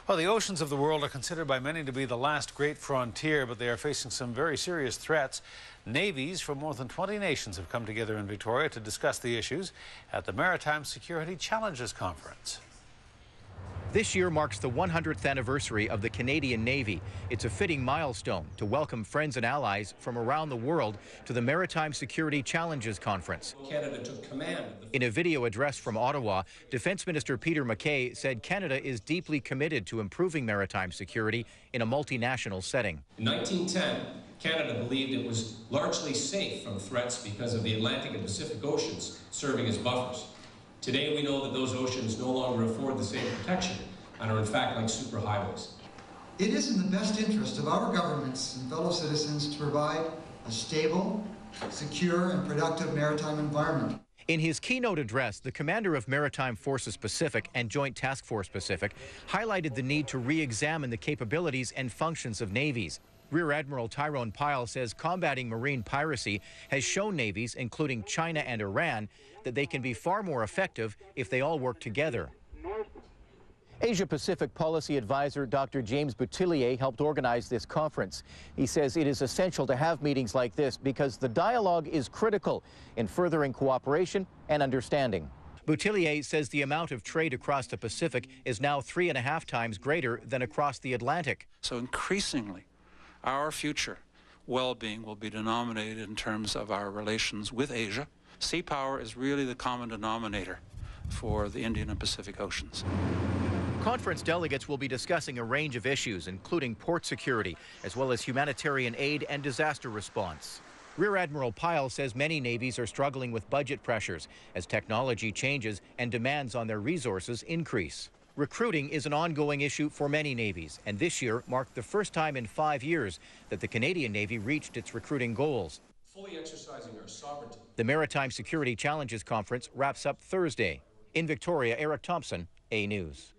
Well, the oceans of the world are considered by many to be the last great frontier, but they are facing some very serious threats. Navies from more than 20 nations have come together in Victoria to discuss the issues at the Maritime Security Challenges conference. This year marks the 100th anniversary of the Canadian Navy. It's a fitting milestone to welcome friends and allies from around the world to the Maritime Security Challenges conference. Canada took command. In a video address from Ottawa, Defence Minister Peter MacKay said Canada is deeply committed to improving maritime security in a multinational setting. In 1910, Canada believed it was largely safe from threats because of the Atlantic and Pacific Oceans serving as buffers. Today we know that those oceans no longer afford the same protection and are in fact like superhighways. It is in the best interest of our governments and fellow citizens to provide a stable, secure and productive maritime environment. In his keynote address, the commander of Maritime Forces Pacific and Joint Task Force Pacific highlighted the need to re-examine the capabilities and functions of navies. Rear Admiral Tyrone Pyle says combating marine piracy has shown navies, including China and Iran, that they can be far more effective if they all work together. Asia-Pacific Policy Advisor Dr. James Boutillier helped organize this conference. He says it is essential to have meetings like this because the dialogue is critical in furthering cooperation and understanding. Boutillier says the amount of trade across the Pacific is now 3.5 times greater than across the Atlantic. So increasingly, our future well-being will be denominated in terms of our relations with Asia. Sea power is really the common denominator for the Indian and Pacific Oceans. Conference delegates will be discussing a range of issues, including port security, as well as humanitarian aid and disaster response. Rear Admiral Pyle says many navies are struggling with budget pressures as technology changes and demands on their resources increase. Recruiting is an ongoing issue for many navies, and this year marked the first time in 5 years that the Canadian Navy reached its recruiting goals. Fully exercising our sovereignty. The Maritime Security Challenges Conference wraps up Thursday. In Victoria, Eric Thompson, A News.